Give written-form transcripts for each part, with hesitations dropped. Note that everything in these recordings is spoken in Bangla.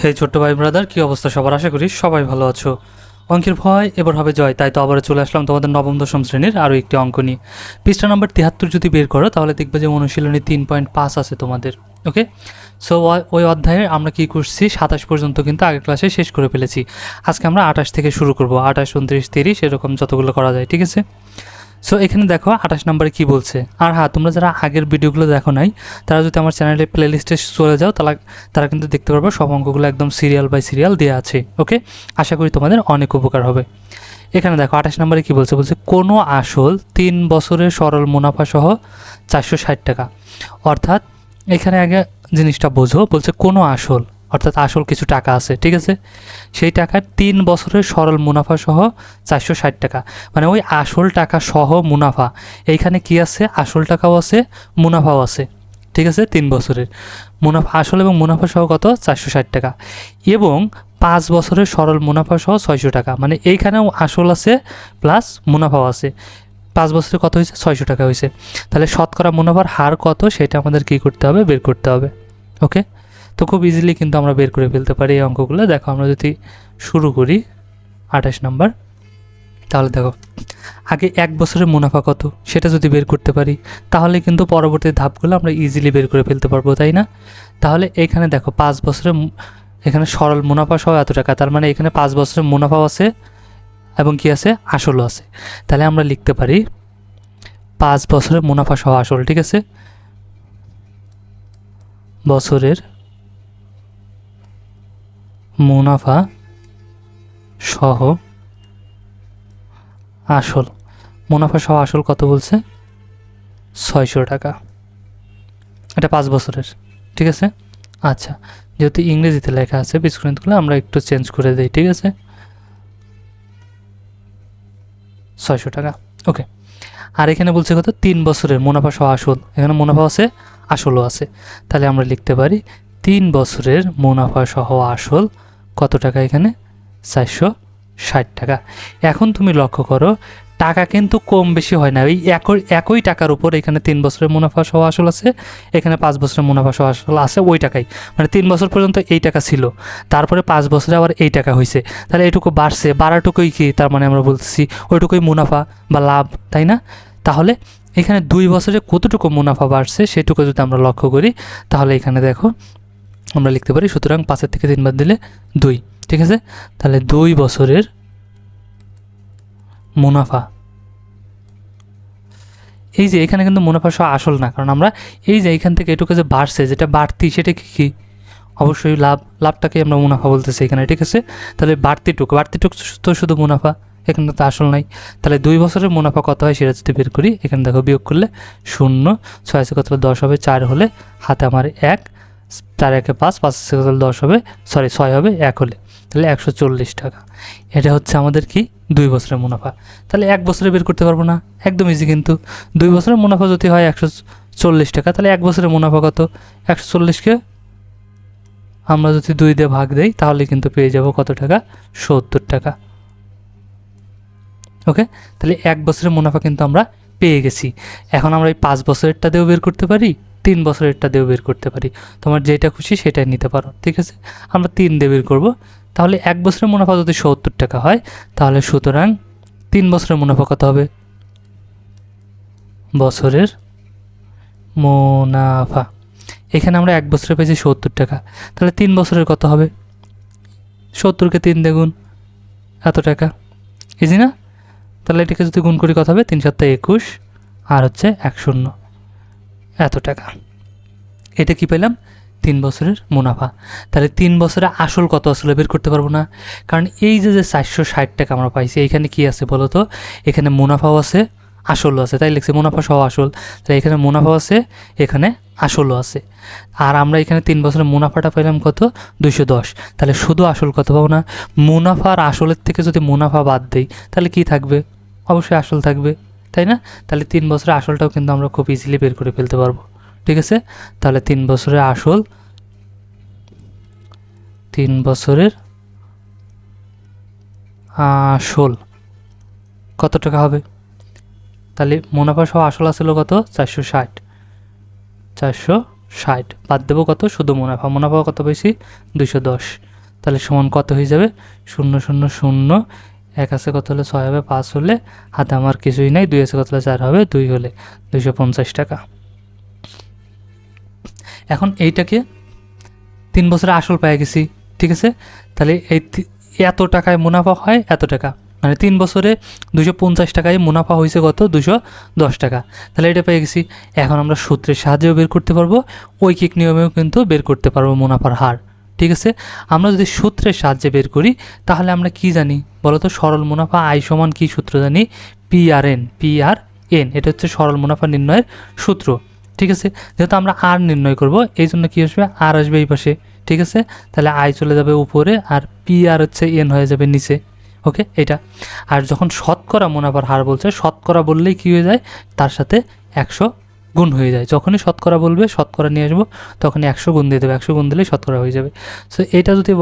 হে ছোট্ট ভাই ব্রাদার, কি অবস্থা সবার? আশা করি সবাই ভালো আছো। অঙ্কের ভয় এবার হবে জয়, তাই তো আবার চলে আসলাম তোমাদের নবম দশম শ্রেণীর আরও একটি অঙ্ক নিয়ে। পৃষ্ঠা নাম্বার 73 যদি বের করো তাহলে দেখবে যে অনুশীলনী 3.5 আছে তোমাদের। ওকে, সো ওই অধ্যায়ে আমরা কি করছি 27 পর্যন্ত কিন্তু আগের ক্লাসে শেষ করে ফেলেছি। আজকে আমরা 28 থেকে শুরু করব, 28, 29, 30 এরকম যতগুলো করা যায়, ঠিক আছে? সো এখানে দেখো 28 নম্বরে কি বলছে। আর হ্যাঁ, তোমরা যারা আগের ভিডিওগুলো দেখো নাই তারা যদি আমার চ্যানেলের প্লেলিস্টে চলে যাও তারা কিন্তু দেখতে পারবো সব অঙ্কগুলো একদম সিরিয়াল বাই সিরিয়াল দেওয়া আছে। ওকে, আশা করি তোমাদের অনেক উপকার হবে। এখানে দেখো 28 নম্বরে কি বলছে, কোনো আসল 3 বছরের সরল মুনাফা সহ 460 টাকা। অর্থাৎ এখানে আগে জিনিসটা বোঝো, বলছে কোনো আসল অর্থাৎ আসল কিছু টাকা আছে, ঠিক আছে? সেই টাকার 3 বছরের সরল মুনাফা সহ 460 টাকা, মানে ওই আসল টাকা সহ মুনাফা। এইখানে কি আছে? আসল টাকাও আছে, মুনাফাও আছে, ঠিক আছে? 3 বছরের মুনাফা, আসল এবং মুনাফা সহ কত? 460 টাকা। এবং 5 বছরের সরল মুনাফা সহ 600 টাকা, মানে এইখানেও আসল আছে প্লাস মুনাফাও আছে। 5 বছরে কত হয়েছে? 600 টাকা হয়েছে। তাহলে শতকরা মুনাফার হার কত সেটা আমাদের কী করতে হবে? বের করতে হবে। ওকে, তো খুব ইজিলি কিন্তু আমরা বের করে ফেলতে পারি এই অঙ্কগুলো। দেখো আমরা যদি শুরু করি 28 নাম্বার, তাহলে দেখো আগে 1 বছরের মুনাফা কত সেটা যদি বের করতে পারি তাহলে কিন্তু পরবর্তী ধাপগুলো আমরা ইজিলি বের করে ফেলতে পারবো, তাই না? তাহলে এখানে দেখো 5 বছরের এখানে সরল মুনাফা সহ এত টাকা, তার মানে এখানে 5 বছরের মুনাফাও আছে এবং কি আছে? আসলও আছে। তাহলে আমরা লিখতে পারি 5 বছরের মুনাফা সহ আসল, ঠিক আছে? বছরের মুনাফা সহ আসল, মুনাফা সহ আসল কত বলছে? 600 টাকা। এটা 5 বছরের, ঠিক আছে? আচ্ছা, যেহেতু ইংরেজিতে লেখা আছে বিস্কুটগুলো আমরা একটু চেঞ্জ করে দিই, ঠিক আছে? 600 টাকা। ওকে, আর এখানে বলছে কত? 3 বছরের মুনাফা সহ আসল, এখানে মুনাফা আছে আসলও আছে। তাহলে আমরা লিখতে পারি 3 বছরের মুনাফা সহ আসল কত টাকা? এখানে 460 টাকা। এখন তুমি লক্ষ্য করো টাকা কিন্তু কম বেশি হয় না, ওই একই টাকার উপর এখানে 3 বছরের মুনাফা সহ আসল আছে, এখানে 5 বছরের মুনাফা সহ আসল আছে ওই টাকাই। মানে 3 বছর পর্যন্ত এই টাকা ছিল, তারপরে 5 বছরে আবার এই টাকা হয়েছে। তাহলে এইটুকু বাড়ছে, বাড়াটুকুই কি তার মানে আমরা বলতেছি ওইটুকুই মুনাফা বা লাভ, তাই না? তাহলে এখানে 2 বছরে কতটুকু মুনাফা বাড়ছে সেটুকু যদি আমরা লক্ষ্য করি তাহলে এখানে দেখো আমরা লিখতে পারি, সুতরাং 5 থেকে 3 বাদ দিলে 2, ঠিক আছে? তাহলে 2 বছরের মুনাফা, এই যে এখানে কিন্তু মুনাফা সহ আসল না, কারণ আমরা এই যে এখান থেকে এটুকু যে বাড়ছে, যেটা বাড়তি সেটা কি? অবশ্যই লাভ, লাভটাকে আমরা মুনাফা বলতেছি এখানে, ঠিক আছে? তাহলে বাড়তিটুকু তো শুধু মুনাফা, এখানে তো আসল নাই। তাহলে 2 বছরের মুনাফা কত হয় সেটা যদি বের করি, এখানে দেখো বিয়োগ করলে 0, 6 কত 10 হবে, 4 হলে হাতে আমার 1, 4 1 5, 5 কত 10 হবে, 6 হবে 1 হলে, তাহলে 140 টাকা। এটা হচ্ছে আমাদের কি? 2 বছরের মুনাফা। তাহলে 1 বছরে বের করতে পারবো না? একদম ইজি কিন্তু। 2 বছরের মুনাফা যদি হয় 140 টাকা, তাহলে 1 বছরের মুনাফা কত? 140কে আমরা যদি 2 দিয়ে ভাগ দেই তাহলে কিন্তু পেয়ে যাব কত টাকা? 70 টাকা। ওকে, তাহলে 1 বছরের মুনাফা কিন্তু আমরা পেয়ে গেছি। এখন আমরা এই 5 বছরেরটা দিয়েও বের করতে পারি, 3 বছরেরটা দিয়েও বের করতে পারি, তোমার যেটা খুশি সেটাই নিতে পারো, ঠিক আছে? আমরা 3 দিয়ে বের করবো। তাহলে 1 বছরের মুনাফা যদি 70 টাকা হয় তাহলে সুতরাং 3 বছরের মুনাফা কত হবে? বছরের মুনাফা এখানে আমরা 1 বছরে পেয়েছি 70 টাকা, তাহলে 3 বছরের কত হবে? 70কে 3 দিয়ে গুণ, এত টাকা। ইজি না? তাহলে এটাকে যদি গুণ করি কত হবে? 3 7 21 আর হচ্ছে 10, এত টাকা। এটা কি পেলাম? 3 বছরের মুনাফা। তাহলে 3 বছরে আসল কত আসলে বের করতে পারবো না, কারণ এই যে 460 টাকা আমরা পাইছি এইখানে কি আছে বলো তো? এখানে মুনাফাও আছে আসলও আছে, তাই লিখছি মুনাফা সহ আসল। তাহলে এখানে মুনাফাও আছে, এখানে আসলও আছে। আর আমরা এখানে 3 বছরের মুনাফাটা পেলাম কত? 210। তাহলে শুধু আসল কত পাবো না? মুনাফা আর আসলের থেকে যদি মুনাফা বাদ দেই তাহলে কি থাকবে? অবশ্যই আসল থাকবে, তাই না? তাহলে 3 বছরের আসলটাও কিন্তু আমরা খুব ইজিলি বের করে ফেলতে পারবো, ঠিক আছে? তাহলে 3 বছরের আসল, 3 বছরের আসল কত টাকা হবে? তাহলে মুনাফা সহ আসল আসলো কত? 460, 260, বাদ দেবো কত, শুধু মুনাফা। মুনাফা কত বেশি, 210, তাহলে সমান কত হয়ে যাবে, 0 0 0, 1 আছে কত হলে 6 হবে, 5 হলে হাতে আমার কিছুই নাই, 2 আছে কত হলে 4 হবে, 2 হলে 250 টাকা। এখন এইটাকে 3 বছরে আসল পেয়ে গেছি, ঠিক আছে। তাহলে এই এত টাকায় মুনাফা হয়, এত টাকা, মানে 3 বছরে 250 টাকায় মুনাফা হয়েছে কত, 210 টাকা। তাহলে এটা পেয়ে গেছি। এখন আমরা সূত্রের সাহায্যেও বের করতে পারবো, ঐকিক নিয়মেও কিন্তু বের করতে পারবো মুনাফার হার, ঠিক আছে। আমরা যদি সূত্রের সাহায্যে বের করি তাহলে আমরা কি জানি বলো তো, সরল মুনাফা আই সমান কি সূত্র জানি, PRN, এটা হচ্ছে সরল মুনাফা নির্ণয়ের সূত্র, ঠিক আছে। যেহেতু আমরা আর নির্ণয় করব, এই জন্য কী আসবে, আর আসবে এই পাশে, ঠিক আছে। তাহলে আই চলে যাবে উপরে, আর PR হচ্ছে এন হয়ে যাবে নিচে, ওকে। এটা আর যখন শতকরা মুনাফার হার বলছে, শতকরা বললেই কী হয়ে যায়, তার সাথে 100 গুণ হয়ে যায়। যখনই শতকরা বলবে, শতকরা নিয়ে আসবো, তখনই 100 গুণ দিয়ে দেবে, 100 গুণ দিলেই শতকরা হয়ে যাবে। সো এটা যদি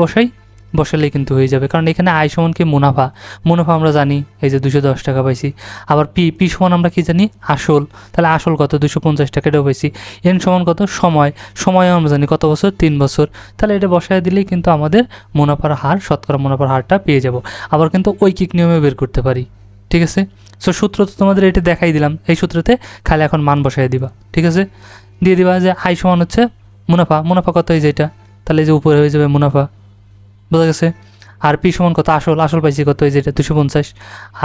বসালেই কিন্তু হয়ে যাবে, কারণ এখানে আয় সমান কি, মুনাফা। মুনাফা আমরা জানি এই যে 210 টাকা পাইছি। আবার পি সমান আমরা কি জানি, আসল। তাহলে আসল কত, 250 টাকা, এটাও পাইছি। এন সমান কত, সময় আমরা জানি কত বছর, 3 বছর। তাহলে এটা বসায় দিলেই কিন্তু আমাদের মুনাফার হার, শতকরা মুনাফার হারটা পেয়ে যাব। আবার কিন্তু ঐকিক নিয়মে বের করতে পারি, ঠিক আছে। সো সূত্র তো তোমাদের এটা দেখাই দিলাম, এই সূত্রতে খালি এখন মান বসাই দিবা, ঠিক আছে। দিয়ে দিবা যে আই সমান হচ্ছে মুনাফা কত, এই যে এটা, তাহলে এই যে উপরে হয়ে যাবে মুনাফা, বোঝা গেছে। আর পি সমান কত, আসল পাইছি কত, এই যে এটা 250।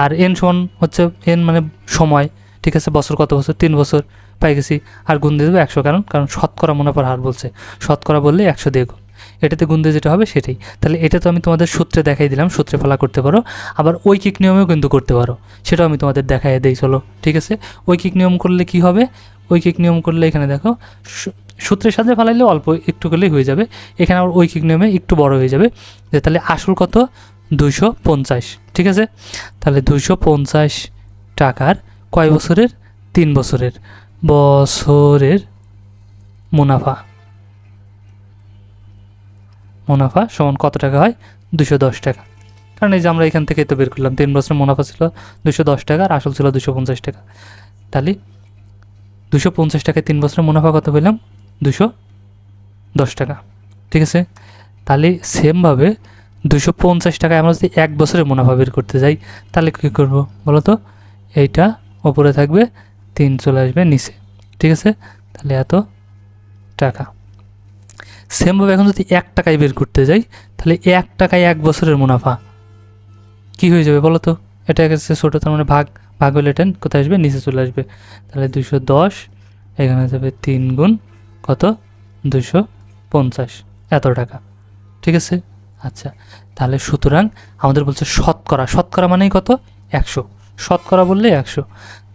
আর এন সমান হচ্ছে, এন মানে সময়, ঠিক আছে। বছর কত বছর, 3 বছর পাই গেছি। আর গুণ দিয়ে দেবো 100, কারণ শতকরা মুনাফার হার বলছে, শতকরা বললে 100 দিয়ে গুণ, এটাতে গুণ দিয়ে যেটা হবে সেটাই। তাহলে এটা তো আমি তোমাদের সূত্রে দেখাই দিলাম, সূত্রে ফেলা করতে পারো, আবার ঐকিক নিয়মেও কিন্তু করতে পারো, সেটাও আমি তোমাদের দেখাই দিই, চলো, ঠিক আছে। ঐকিক নিয়ম করলে কি হবে, ঐকিক নিয়ম করলে এখানে দেখো, সূত্রের সাথে ফেলাইলে অল্প একটু করলেই হয়ে যাবে। এখানে আবার ঐকিক নিয়মে একটু বড় হয়ে যাবে, যে তাহলে আসল কত, 250, ঠিক আছে। তাহলে 250 টাকার কয় বছরের, 3 বছরের মুনাফা সমান কত টাকা হয়, 210 টাকা। কারণ এই যে আমরা এখান থেকে তো বের করলাম, 3 বছরের মুনাফা ছিল 210 টাকা, আর আসল ছিল 250 টাকা। তাহলে 250 টাকায় 3 বছরের মুনাফা কত পেলাম, 210 টাকা, ঠিক আছে। তাহলে সেমভাবে 250 টাকায় আমরা যদি 1 বছরের মুনাফা বের করতে যাই, তাহলে কী করবো বলো তো, এইটা ওপরে থাকবে, 3 চলে আসবে নিচে, ঠিক আছে। তাহলে এত টাকা। সেমভাবে এখন যদি 1 টাকায় বের করতে যাই, তাহলে 1 টাকায় 1 বছরের মুনাফা কী হয়ে যাবে বলো তো, এটা গেছে ছোটো, তার মানে ভাগ হলে এটা কোথায় আসবে, নিচে চলে আসবে। তাহলে 210, এখানে যাবে 3 গুণ কত, 250, এত টাকা, ঠিক আছে। আচ্ছা, তাহলে সুতরাং আমাদের বলছে শতকরা মানেই কত, 100, শতকরা বললে 100।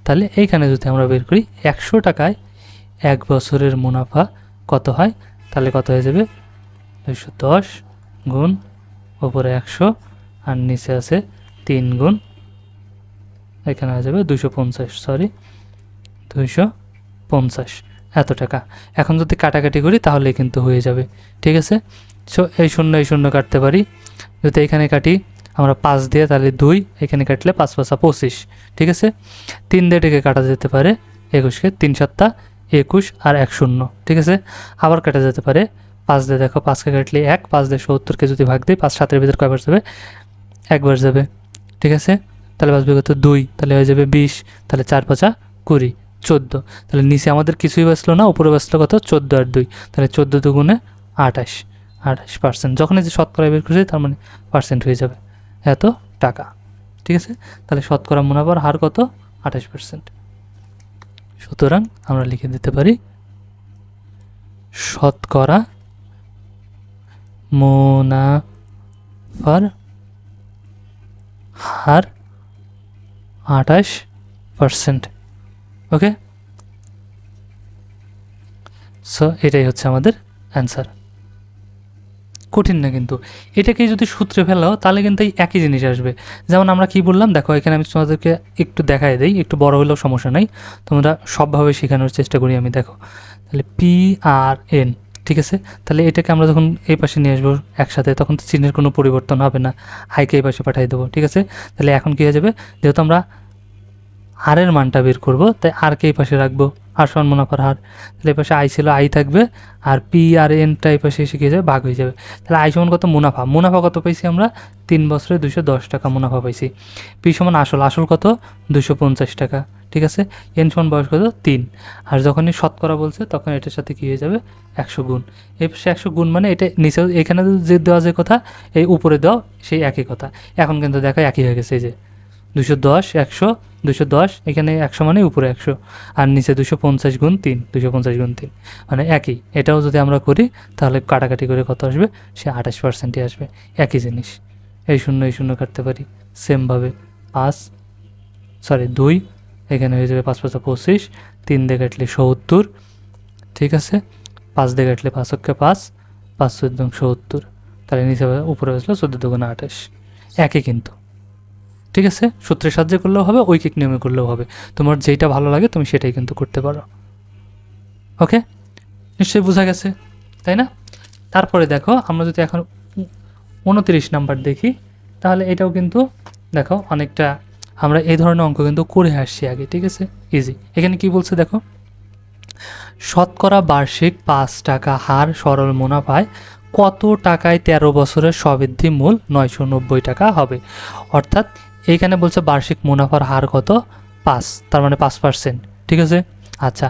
তাহলে এইখানে যদি আমরা বের করি 100 টাকায় 1 বছরের মুনাফা কত হয়, তাহলে কত হয়ে যাবে, 210 গুণ ওপরে 100, আর নিচে আছে 3 গুণ, এখানে হয়ে যাবে 250 এত টাকা। এখন যদি কাটাকাটি করি তাহলে কিন্তু হয়ে যাবে, ঠিক আছে। সো এই শূন্য কাটতে পারি, যদি এখানে কাটি আমরা 5 দিয়ে, তাহলে 2, এখানে কাটলে 5 5 25, ঠিক আছে। 3 দিয়ে এটাকে কাটা যেতে পারে, 21কে 3 7 21, আর 1 0, ঠিক আছে। আবার কাটা যেতে পারে 5 দিয়ে, দেখো 5কে কাটলে 1, 5 দিয়ে 70কে যদি ভাগ দিই, 5 7-এর ভিতরে কয়বার যাবে, একবার যাবে, ঠিক আছে। তাহলে 5 বিগত 2, তাহলে হয়ে যাবে 20, তাহলে 4 5 20, 14। তাহলে নিচে আমাদের কিছুই বাঁচলো না, উপরে বাঁচলো কত, 14 আর 2, তাহলে 14 দুগুণে 28%। যখন এই যে শতকরা বের করছি, তার মানে পার্সেন্ট হয়ে যাবে এত টাকা, ঠিক আছে। তাহলে শতকরা মুনাফার হার কত, 28%। সুতরাং আমরা লিখে দিতে পারি, শতকরা মুনাফার হার 28%, ওকে। সো এটাই হচ্ছে আমাদের অ্যান্সার। কঠিন না কিন্তু, এটাকে যদি সূত্রে ফেলাও তাহলে কিন্তু এই একই জিনিস আসবে। যেমন আমরা কি বললাম, দেখো এখানে আমি তোমাদেরকে একটু দেখাই দিই, একটু বড় হলেও সমস্যা নাই, তোমরা সবভাবে শেখানোর চেষ্টা করি আমি। দেখো তাহলে PRN, ঠিক আছে। তাহলে এটাকে আমরা যখন এই পাশে নিয়ে আসবো একসাথে, তখন তো চিহ্নের কোনো পরিবর্তন হবে না, হাইকে এই পাশে পাঠিয়ে দেবো, ঠিক আছে। তাহলে এখন কী হয়ে যাবে, যেহেতু আমরা আর এর মানটা বের করবো, তাই আর কে এই পাশে রাখবো, আর সমান মুনাফার হার। তাহলে এই পাশে আই ছিল, আই থাকবে, আর পি আর এনটা এই পাশে এসে কী হয়ে যাবে, ভাগ হয়ে যাবে। তাহলে আই সমান কত, মুনাফা। মুনাফা কত পাইছি আমরা, 3 বছরে 210 টাকা মুনাফা পাইছি। পি সমান আসল, আসল কত, 250 টাকা। ঠিক আছে, এন সমান বয়স কত, 3। আর যখনই শতকরা বলছে তখন এটার সাথে কী হয়ে যাবে, 100 গুণ। এই পাশে 100 গুণ মানে এটা নিচে এখানে যে দেওয়া যে কথা, এই উপরে দেওয়া সেই একই কথা। এখন কিন্তু দেখো একই হয়ে গেছে, এই যে 210, 100, 210, এখানে 100 মানে উপরে 100, আর নিচে 250 গুণ 3, 250 গুণ 3 মানে একই। এটাও যদি আমরা করি তাহলে কাটাকাটি করে কত আসবে, সে 28%ই আসবে। একই জিনিস, এই শূন্য কাটতে পারি সেমভাবে। 2, এখানে হয়ে যাবে 5 5 25, 3 দিয়ে কাটলে 70। ঠিক আছে, 5 দিয়ে কাটলে 5 অক্ষে 5, 5 14 70। তাহলে নিচে উপরে আসলো 14 2 28, একই কিন্তু। ঠিক আছে, সূত্রের সাহায্যে করলেও হবে, ঐকিক নিয়মে করলেও হবে, তোমার যেটা ভালো লাগে তুমি সেটাই কিন্তু করতে পারো। ওকে, নিশ্চয়ই বোঝা গেছে, তাই না? তারপরে দেখো আমরা যদি এখন 29 নাম্বার দেখি, তাহলে এটাও কিন্তু দেখো অনেকটা আমরা এই ধরনের অঙ্ক কিন্তু করে আসছি আগে। ঠিক আছে, ইজি। এখানে কি বলছে দেখো, শতকরা বার্ষিক 5 টাকা হার সরল মুনাফায় কত টাকায় 13 বছরের সবৃদ্ধি মূল 990 টাকা হবে। অর্থাৎ এইখানে বলছে বার্ষিক মুনাফার হার কত, 5, তার মানে 5%। ঠিক আছে, আচ্ছা।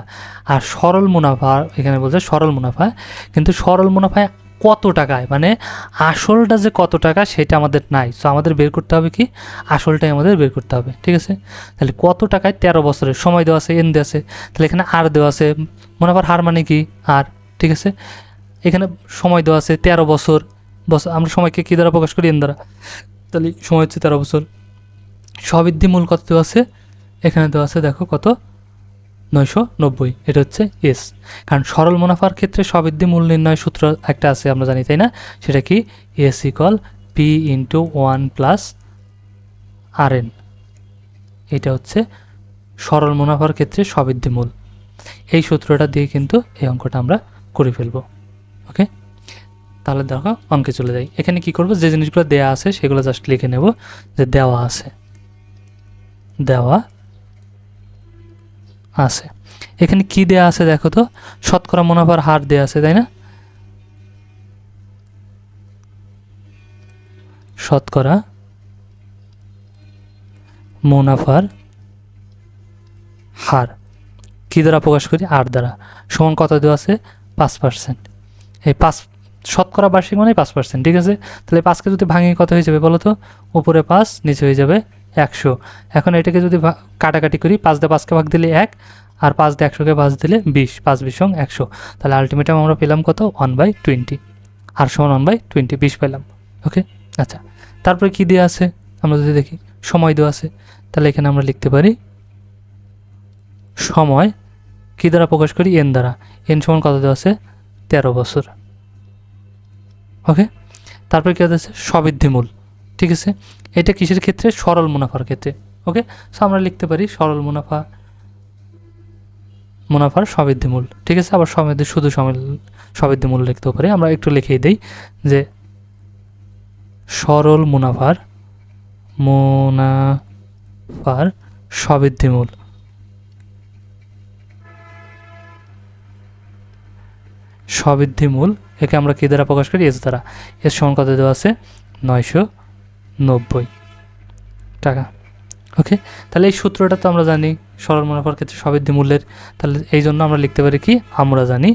আর সরল মুনাফা, এখানে বলছে সরল মুনাফা, কিন্তু সরল মুনাফায় কত টাকায়, মানে আসলটা যে কত টাকা সেটা আমাদের নাই। সো আমাদের বের করতে হবে কি, আসলটাই আমাদের বের করতে হবে। ঠিক আছে, তাহলে কত টাকায় 13 বছরের সময় দেওয়া আছে, এন দেওয়া আছে, তাহলে এখানে আর দেওয়া আছে, মুনাফার হার মানে কি, আর। ঠিক আছে, এখানে সময় দেওয়া আছে 13 বছর, আমরা সময়কে কী দ্বারা প্রকাশ করি, এন দ্বারা। তাহলে সময় হচ্ছে 13 বছর। সবৃদ্ধি মূল কত দেওয়া আছে, এখানে দেওয়া আছে দেখো কত, 990, এটা হচ্ছে এস। কারণ সরল মুনাফার ক্ষেত্রে সবৃদ্ধি মূল নির্ণয় সূত্র একটা আছে, আমরা জানি, তাই না? সেটা কি, S equal P into 1 plus R N. এটা হচ্ছে সরল মুনাফার ক্ষেত্রে সবৃদ্ধি মূল। এই সূত্রটা দিয়ে কিন্তু এই অঙ্কটা আমরা করে ফেলবো। ওকে, তাহলে দেখো অঙ্কে চলে যাই। এখানে কি করব, যে জিনিসগুলো দেওয়া আছে সেগুলো জাস্ট লিখে নেব, যে দেওয়া আছে, দেওয়া আছে। এখানে কি দেয়া আছে দেখো তো, শতকরা মুনাফার হার দেয়া আছে, তাই না? শতকরা মুনাফার হার কি দ্বারা প্রকাশ করি, আর দ্বারা, সমান কত দেওয়া আছে, 5%। এই 5 শতকরা বার্ষিক মানে 5%। ঠিক আছে, তাহলে 5কে যদি ভাঙি কত হয়ে যাবে বলো তো, উপরে 5, নিচে হয়ে যাবে 100। এখন এটাকে যদি কাটাকাটি করি, 5 দিয়ে 5কে ভাগ দিলে 1, আর 5 দিয়ে 100কে ভাগ দিলে 20, 5 20 100। তাহলে আলটিমেটাম আমরা পেলাম কত, 1/20, আর সমান 1/20, 20 পেলাম। ওকে, আচ্ছা। তারপরে কি দেওয়া আছে আমরা যদি দেখি, সময় দেওয়া আছে, তাহলে এখানে আমরা লিখতে পারি সময় কি দ্বারা প্রকাশ করি, এন দ্বারা। এন সমান কত দেওয়া আছে, 13 বছর। ওকে, তারপরে কী আছে, সবৃদ্ধি মূল। ঠিক আছে, এটা কিসের ক্ষেত্রে, সরল মুনাফার ক্ষেত্রে। ওকে, সো আমরা লিখতে পারি সরল মুনাফার সবৃদ্ধি মূল। ঠিক আছে, আবার শুধু সবৃদ্ধি মূল লিখতেও পারি। আমরা একটু লিখেই দিই যে সরল মুনাফার সবৃদ্ধি মূল। সবৃদ্ধি মূল একে আমরা কী দ্বারা প্রকাশ করি, এস দ্বারা। এস সমান কত দেওয়া আছে, 990 টাকা। ওকে, তাহলে এই সূত্রটা তো আমরা জানি সরল মুনাফার ক্ষেত্রে সবৃদ্ধি মূল্যের। তাহলে এই জন্য আমরা লিখতে পারি কি, আমরা জানি,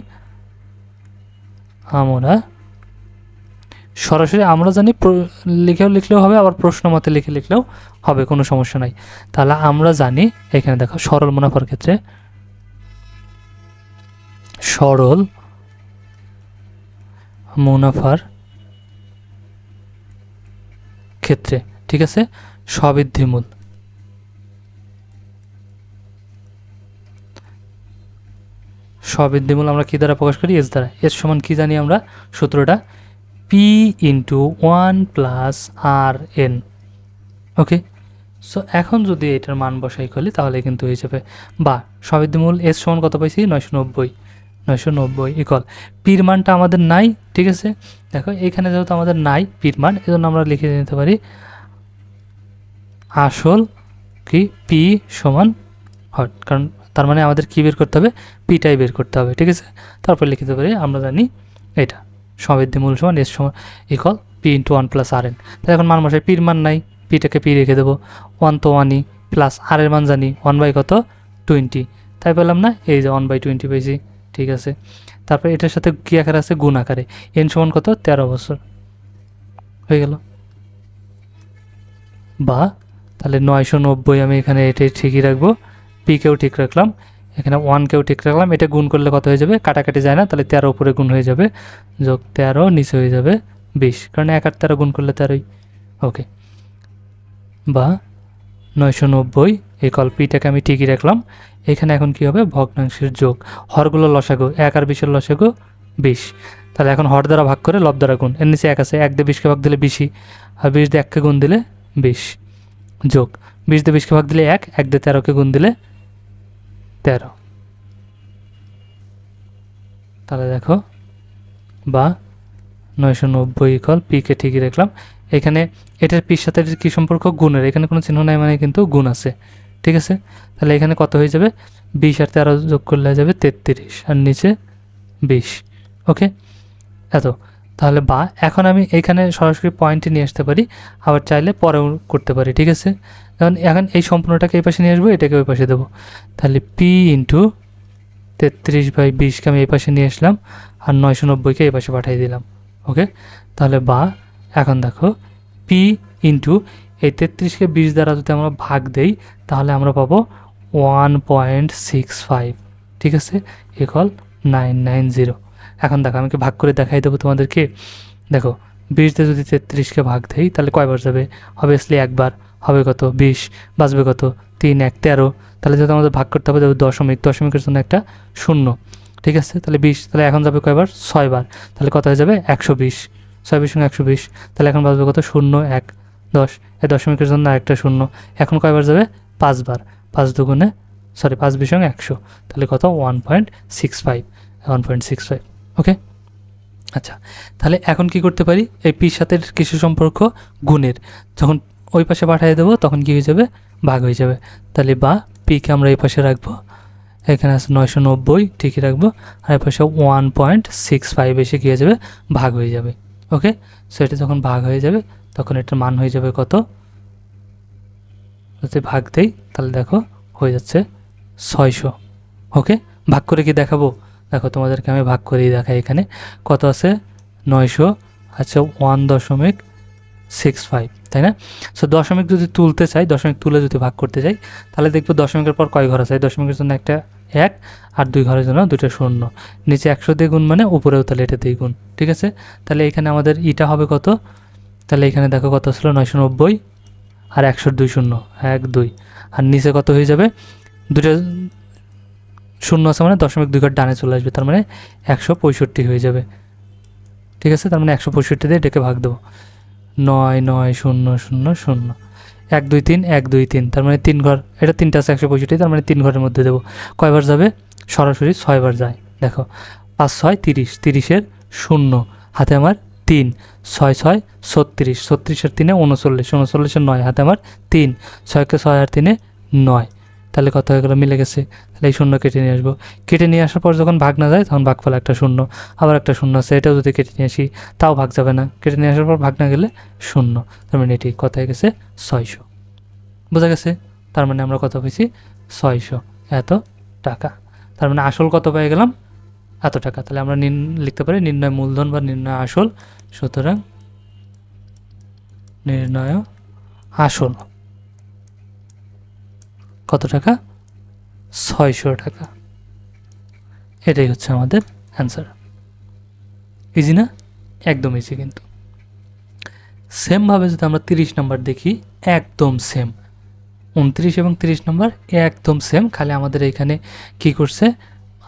আমরা সরাসরি আমরা জানি লিখলেও হবে, আবার প্রশ্ন মতে লিখলেও হবে, কোনো সমস্যা নাই। তাহলে আমরা জানি, এখানে দেখো সরল মুনাফার ক্ষেত্রে, সরল মুনাফার ক্ষেত্রে, ঠিক আছে, সবৃদ্ধি মূল। সবৃদ্ধি মূল আমরা কী দ্বারা প্রকাশ করি, এস দ্বারা। এস সমান কি জানি আমরা, সূত্রটা P into 1 plus R N. ওকে, সো এখন যদি এটার মান বসাই করি তাহলে কিন্তু হয়ে যাবে, বা সবৃদ্ধি মূল এস সমান কত পাইছি, 990 ইকুয়াল পির মানটা আমাদের নাই। ঠিক আছে, দেখো এখানে যেহেতু আমাদের নাই পির মান, এজন্য আমরা লিখে নিতে পারি আসল কি পি সমান হট, কারণ তার মানে আমাদের কী বের করতে হবে, পিটাই বের করতে হবে, ঠিক আছে। তারপর লিখতে পারি আমরা জানি এটা সমবৃদ্ধি মূল সমান এস সমান equal P into 1 plus R N. তাহলে এখন মান মশাই পির মান নাই, পিটাকে পি রেখে দেবো, 1 তো 1ই প্লাস আর এর মান জানি 1 বাই কত 20, তাই পেলাম না, এই যে 1/20 পেয়েছি, ঠিক আছে। তারপর এটার সাথে কী আকারে আছে, গুণ আকারে, এন সমান কত 13 বছর হয়ে গেল। বা তাহলে 990 আমি এখানে এটাই ঠিকই রাখবো, পিকেও ঠিক রাখলাম, এখানে 1কেও ঠিক রাখলাম। এটা গুণ করলে কত হয়ে যাবে, কাটাকাটি যায় না, তাহলে 13 উপরে গুণ হয়ে যাবে, যোগ 13 নিচে হয়ে যাবে 20, কারণ 1 আর 13 গুণ করলে 13ই, ওকে। বা 990 এই পিটাকে আমি ঠিকই রাখলাম। এখানে এখন কি হবে, ভগ্নাংশের যোগ, হরগুলো লসাগু, 1 আর 20-এর লসাগু 20, তাহলে এখন হর দ্বারা ভাগ করে লব দ্বারা গুণ, এর নিচে 1 আছে, 1 দিয়ে 20কে ভাগ দিলে 20ই, আর 20 দিয়ে 1কে গুণ দিলে 20, যোগ 20 দিয়ে 20কে ভাগ দিলে 1, 1 দিয়ে 13কে গুণ দিলে 13, তাহলে দেখো বা 990 ইকুয়াল পিকে ঠিকই রাখলাম। এখানে এটার পির সাথে এটার কী সম্পর্ক, গুণের, এখানে কোনো চিহ্ন নাই মানে কিন্তু গুণ আছে, ঠিক আছে। তাহলে এখানে কত হয়ে যাবে, 20 আর 13 যোগ করলে হয়ে যাবে 33, আর নিচে 20, ওকে এত। তাহলে বা এখন আমি এখানে সরাসরি পয়েন্টে নিয়ে আসতে পারি, আবার চাইলে পরেও করতে পারি, ঠিক আছে। কারণ এখন এই সম্পূর্ণটাকে এই পাশে নিয়ে আসবো, এটাকে ওই পাশে দেবো, তাহলে পি ইন্টু 33/20কে আমি এই পাশে নিয়ে আসলাম, আর 990কে এই পাশে পাঠিয়ে দিলাম, ওকে। তাহলে বা এখন দেখো পি ইন্টু এই 33কে 20 দ্বারা যদি আমরা ভাগ দেই তাহলে আমরা পাবো 1.65, ঠিক আছে, ইকুয়াল 990। এখন দেখো আমি কি ভাগ করে দেখাই দেবো তোমাদেরকে, দেখো 20 দিয়ে যদি 33কে ভাগ দেই তাহলে কয়বার যাবে, অবভিয়াসলি একবার, হবে কত 20, বাঁচবে কত 3, 1, 13, তাহলে যদি আমাদের ভাগ করতে হবে দশমিক, দশমিকের জন্য একটা শূন্য, ঠিক আছে। তাহলে 20, তাহলে এখন যাবে কয়বার, 6 বার, তাহলে কত হয়ে যাবে 120, 6 সঙ্গে 120, তাহলে এখন বাঁচবে কত 0, 1, 10, এই দশমিকের জন্য আরেকটা শূন্য, এখন কয়বার যাবে 5 বার, 5 দুগুণে 5 সঙ্গে 100, তাহলে কত 1.65, ওকে। আচ্ছা, তাহলে এখন কি করতে পারি, এই পির সাথে কিছু সম্পর্ক গুণের, যখন ওই পাশে পাঠিয়ে দেবো তখন কি হয়ে যাবে, ভাগ হয়ে যাবে। তাহলে বা পিকে আমরা এই পাশে রাখবো, এখানে আছে 990 ঠিকই রাখবো, আর এই পাশে 1.65 এসে কী হয়ে যাবে, ভাগ হয়ে যাবে, ওকে। সো এটা যখন ভাগ হয়ে যাবে তখন এটার মান হয়ে যাবে কত, যদি ভাগ দেই তাহলে দেখো হয়ে যাচ্ছে 600, ওকে। ভাগ করে কি দেখাবো, দেখো তোমাদেরকে আমি ভাগ করেই দেখাই, এখানে কত আছে 900, আচ্ছা 1.65, তাই না। সো দশমিক যদি তুলতে চাই, দশমিক তুলে যদি ভাগ করতে চাই তাহলে দেখবো দশমিকের পর কয় ঘর আছে, দশমিকের জন্য একটা 1, আর 2 ঘরের জন্য 2টা শূন্য, নিচে 100 দিয়ে গুণ মানে উপরেও তাহলে এটা দিয়ে গুণ, ঠিক আছে। তাহলে এখানে আমাদের ইটা হবে কত, তাহলে এখানে দেখো কত ছিল 990 আর 102 শূন্য 1 2, আর নিচে কত হয়ে যাবে, 2টা শূন্য আছে মানে দশমিক 2 ঘর ডানে চলে আসবে, তার মানে 165 হয়ে যাবে, ঠিক আছে। তার মানে 165 দিয়ে এটাকে ভাগ দেবো, 9 9 0 0 0, 1 2 3 1 2 3, তার মানে 3 ঘর, এটা 3টা আছে 165, তার মানে 3 ঘরের মধ্যে দেবো, কয়বার যাবে, সরাসরি 6 বার যায়, দেখো 5 6 30, 30-এর 0 হাতে আমার 3, 6 6 36, 36-এর 3-এ 39, 39-এর 9 হাতে আমার 3, 6কে 6 আর 3-এ 9, তাহলে কত হয়ে গেলো, মিলে গেছে। তাহলে এই শূন্য কেটে নিয়ে আসবো, কেটে নিয়ে আসার পর যখন ভাগ না যায় তখন ভাগফল একটা শূন্য, আবার একটা শূন্য আছে, এটাও যদি কেটে নিয়ে আসি তাও ভাগ যাবে না, কেটে নিয়ে আসার পর ভাগ না গেলে শূন্য, তার মানে এটি কত হয়ে গেছে 600, বোঝা গেছে। তার মানে আমরা কত পেয়েছি 600 এত টাকা, তার মানে আসল কত পেয়ে গেলাম, এত টাকা। তাহলে আমরা লিখতে পারি নির্ণয় মূলধন বা নির্ণয় আসল, সুতরাং নির্ণয় আসল কত টাকা, 600 টাকা, এটাই হচ্ছে আমাদের অ্যান্সার। ইজি না, একদম ইজি। কিন্তু সেমভাবে যদি আমরা 30 নম্বর দেখি, একদম সেম, 29 এবং 30 নম্বর একদম সেম, খালি আমাদের এইখানে কি করছে,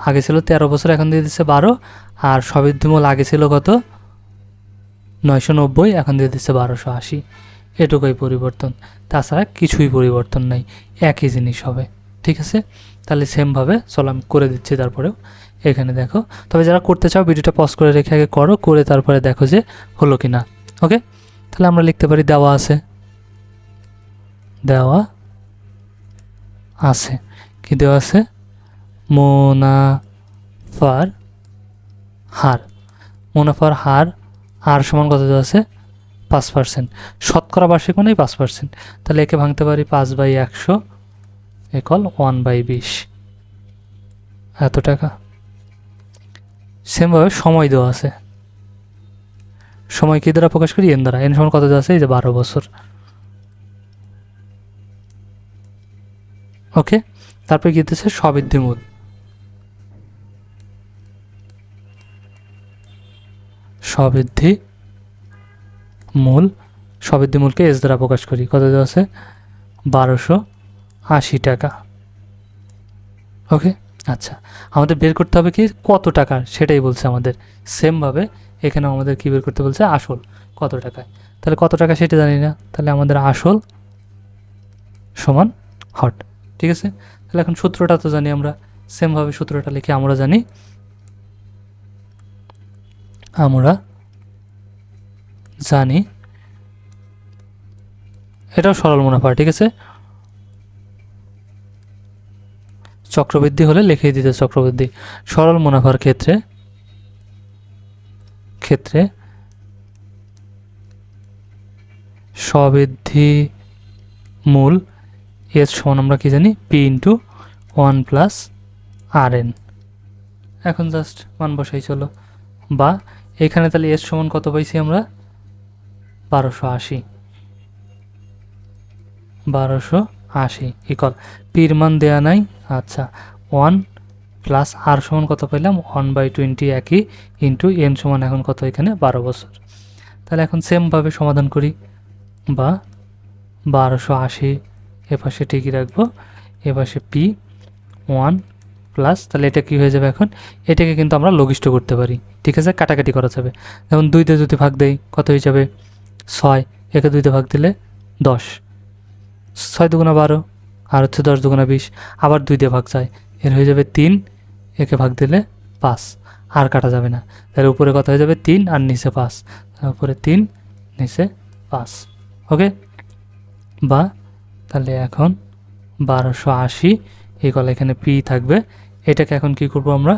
আগে ছিল 13 বছর, এখন দিয়ে দিচ্ছে 12, আর সবৃদ্ধিমূল আগে ছিল কত 990, এখন দিয়ে দিচ্ছে 1280, এটুকুই পরিবর্তন, তাছাড়া কিছুই পরিবর্তন নাই, একই জিনিস হবে, ঠিক আছে। তাহলে সেমভাবে চলো আমি করে দিচ্ছি, তারপরেও এখানে দেখো, তবে যারা করতে চাও ভিডিওটা পজ করে রেখে আগে করো, করে তারপরে দেখো যে হলো কি না, ওকে। তাহলে আমরা লিখতে পারি দেওয়া আছে, দেওয়া আছে, কি দেওয়া আছে মুনাফার হার, মুনাফার হার আর সমান কত দেওয়া আছে 5%, শতকরা বার্ষিক মানেই 5%, তাহলে একে ভাঙতে পারি 5/100 ইকুয়াল 1/20, এত টাকা। সেমভাবে সময় দেওয়া আছে, সময় কি দ্বারা প্রকাশ করি, এন দ্বারা, এন সমান কত দেওয়া আছে, এই যে 12 বছর। ওকে, তারপরে কি দিতেছে সবৃদ্ধি মূল, সবৃদ্ধি মূল, সবৃদ্ধি মূলকে এস দ্বারা প্রকাশ করি, কত দেওয়া আছে 1280 টাকা। ওকে, আচ্ছা আমাদের বের করতে হবে কি কত টাকার, সেটাই বলছে আমাদের। সেমভাবে এখানেও আমাদের কি বের করতে বলছে, আসল কত টাকায়। তাহলে কত টাকা সেটা জানি না, তাহলে আমাদের আসল সমান হট, ঠিক আছে। তাহলে এখন সূত্রটা তো জানি আমরা, সেমভাবে সূত্রটা লিখে আমরা জানি, এটাও সরল মুনাফা, ঠিক আছে। চক্রবৃদ্ধি হলে লিখেই দিতে চক্রবৃদ্ধি। সরল মুনাফার ক্ষেত্রে সবৃদ্ধি মূল এস সমান আমরা কি জানি, পি ইন্টু 1+RN। এখন জাস্ট মান বসাই চলো, বা এখানে তাহলে এস সমান কত পাইছি আমরা 1280 ইকুয়াল পির মান দেয়া নাই, আচ্ছা 1+R সমান কত পাইলাম 1/20 একই, ইন্টু এন সমান এখন কত এখানে 12 বছর। তাহলে এখন সেমভাবে সমাধান করি, বা 1280 এপাশে ঠিকই রাখবো, এপাশে পি 1+, তাহলে এটা কি হয়ে যাবে এখন, এটাকে কিন্তু আমরা লঘিষ্ঠ করতে পারি, ঠিক আছে, কাটাকাটি করা যাবে। যেমন 2 যদি ভাগ দেই কত হয়ে যাবে 6, একে 2 ভাগ দিলে 10, 6 দুগুণা 12, আর হচ্ছে 10 দুগুণা 20, আবার 2 ভাগ যায়, এর হয়ে যাবে 3, একে ভাগ দিলে 5, আর কাটা যাবে না, তাহলে উপরে কত হয়ে যাবে 3 আর নিচে 5, উপরে 3 নিচে 5। ওকে, বা তাহলে এখন 1280 ইকুয়াল এখানে পি থাকবে, এটাকে এখন কি করব আমরা,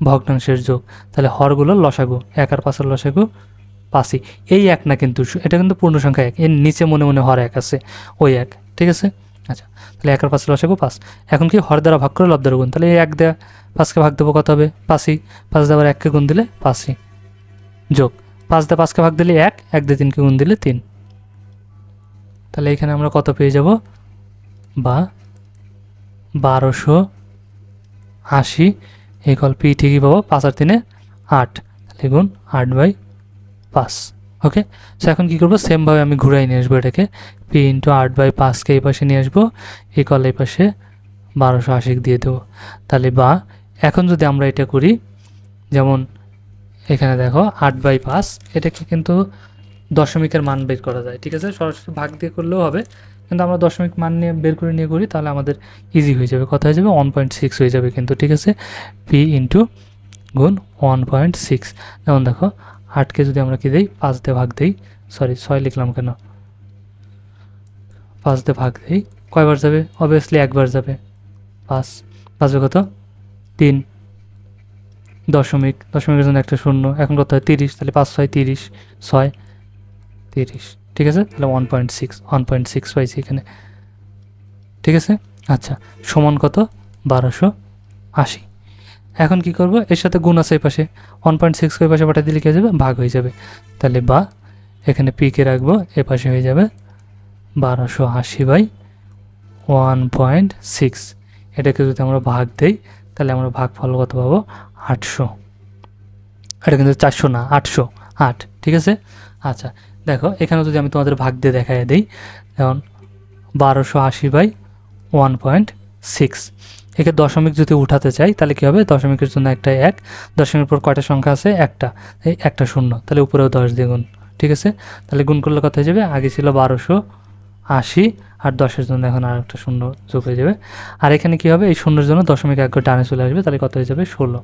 ভগ্নাংশের যোগ, তাহলে হরগুলো লসাগু, 1 আর 5 এর লসাগু 5ই, এই 1 না কিন্তু, এটা কিন্তু পূর্ণ সংখ্যা 1, এর নিচে মনে মনে হর 1 আছে, ওই 1, ঠিক আছে। আচ্ছা, তাহলে 1 আর 5 এর লসাগু 5, এখন কি হর দ্বারা ভাগ করে লব দ্বারা গুণ, তাহলে এই 1 দেওয়া 5কে ভাগ দেবো কত হবে 5ই, 5 দিয়ে আবার 1কে গুণ দিলে 5ই, যোগ 5 দিয়ে 5কে ভাগ দিলে 1, 1 দিয়ে 3কে গুণ দিলে 3, তাহলে এখানে আমরা কত পেয়ে যাব, বা 1280 ইকুয়াল পি ঠিকই পাবো 5 আর 3 8, তাহলে গুণ 8/5। ওকে, সো এখন কী করবো, সেমভাবে আমি ঘুরাই নিয়ে আসবো এটাকে, পি ইন্টু 8/5কে এই পাশে নিয়ে আসবো, ইকুয়াল এই পাশে 1280 দিয়ে দেবো। তাহলে বা এখন যদি আমরা এটা করি, যেমন এখানে দেখো 8/5, এটাকে কিন্তু দশমিকের মান বের করা যায়, ঠিক আছে, সরাসরি ভাগ দিয়ে করলেও হবে, কিন্তু আমরা দশমিক মান নিয়ে বের করে নিয়ে করি, তাহলে আমাদের ইজি হয়ে যাবে, কত হয়ে যাবে 1.6 হয়ে যাবে কিন্তু, ঠিক আছে, পি ইন্টু গুণ 1.6। যেমন দেখো 8কে যদি আমরা কি দিই 5 দিয়ে ভাগ দিই, সরি 6 লিখলাম কেন, 5 দিয়ে ভাগ দিই, কয়বার যাবে, অবভিয়াসলি একবার যাবে, 5 5 কত 3, দশমিকের জন্য একটা শূন্য, এখন কত হয় 30, তাহলে 5 6 30, 6 30, ঠিক আছে, তাহলে 1.6 পাইছি এখানে, ঠিক আছে। আচ্ছা, সমান কত 1280। এখন কি করব, এর সাথে গুণ আছে এই পাশে, 1.6 কে পাশে পাঠিয়ে দিলে কি হয়ে যাবে, ভাগ হয়ে যাবে, তাহলে বা এখানে পি কে রাখবো, এ পাশে হয়ে যাবে 1280/1.6, এটাকে যদি আমরা ভাগ দেই তাহলে আমরা ভাগফল কত পাবো 800, এটা কিন্তু 400 না, 800, 8, ঠিক আছে। আচ্ছা দেখো এখানে যদি আমি তোমাদের ভাগ দিয়ে দেখাই দিই, যেমন 1280/1.6, একে দশমিক যদি উঠাতে চাই তাহলে কী হবে, দশমিকের জন্য একটা 1, দশমিকের পর কয়টা সংখ্যা আছে, একটা, এই একটা শূন্য, তাহলে উপরেও 10 দিয়ে গুণ, ঠিক আছে, তাহলে গুণ করলে কত হয়ে যাবে, আগে ছিল 1280 আর 10-এর জন্য এখন আর একটা শূন্য যোগ হয়ে যাবে, আর এখানে কী হবে, এই শূন্যের জন্য দশমিক এক ডানে চলে আসবে, তাহলে কত হয়ে যাবে 16।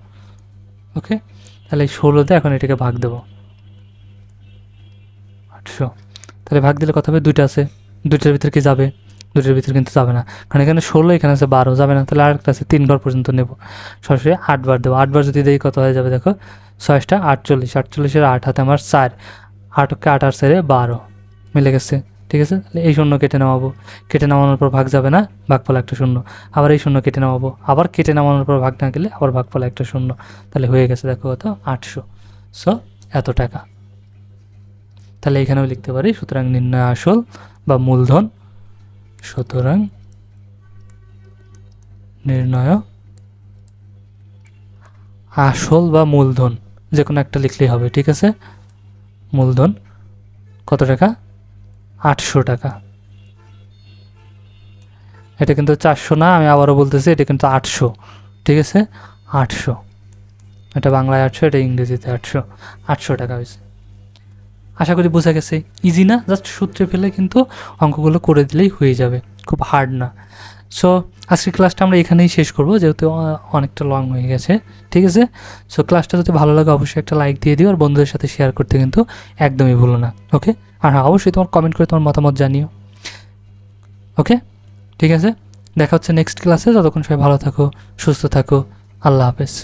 ওকে, তাহলে এই 16তে এখন এটাকে ভাগ দেবো 800, তাহলে ভাগ দিলে কত হবে, দুইটা আছে, দুইটার ভিতরে কি যাবে, দুটোর ভিতরে কিন্তু যাবে না, কারণ এখানে 16, এখানে আছে 12, যাবে না। তাহলে আরেকটা আছে 3 বার পর্যন্ত নেব, সরাসরি 8 বার দেবো। 8 বার যদি দেই কত হয়ে যাবে দেখো, 6 48, 48-এর 8 হাতে আমার 4, 8 8 আর 4 12, মিলে গেছে। ঠিক আছে, তাহলে এই শূন্য কেটে নামাবো, কেটে নামানোর পর ভাগ যাবে না, ভাগফল একটা শূন্য, আবার এই শূন্য কেটে নামাবো, আবার কেটে নামানোর পর ভাগ না গেলে আবার ভাগফল একটা শূন্য, তাহলে হয়ে গেছে দেখো কত, 800। সো এত টাকা। তাহলে এখানেও লিখতে পারি, সুতরাং নির্ণয় আসল বা মূলধন, সুতরাং নির্ণয় আসল বা মূলধন, যে কোনো একটা লিখলেই হবে। ঠিক আছে, মূলধন কত টাকা, 800 টাকা। এটা কিন্তু 400 না, আমি আবারও বলতেছি, এটা কিন্তু 800। ঠিক আছে, 800, এটা বাংলায় 800, এটা ইংরেজিতে 800, 800 টাকা হয়েছে। আশা করি বোঝা গেছে, ইজি না, জাস্ট সূত্রে ফেলে কিন্তু অঙ্কগুলো করে দিলেই হয়ে যাবে, খুব হার্ড না। সো আজকের ক্লাসটা আমরা এখানেই শেষ করবো, যেহেতু অনেকটা লং হয়ে গেছে। ঠিক আছে, সো ক্লাসটা যদি ভালো লাগে অবশ্যই একটা লাইক দিয়ে দিও, আর বন্ধুদের সাথে শেয়ার করতে কিন্তু একদমই ভুলো না। ওকে, আর হ্যাঁ, অবশ্যই তোমার কমেন্ট করে তোমার মতামত জানিও। ওকে, ঠিক আছে, দেখা হচ্ছে নেক্সট ক্লাসে। ততক্ষণ সবাই ভালো থাকো, সুস্থ থাকো, আল্লাহ হাফেজ।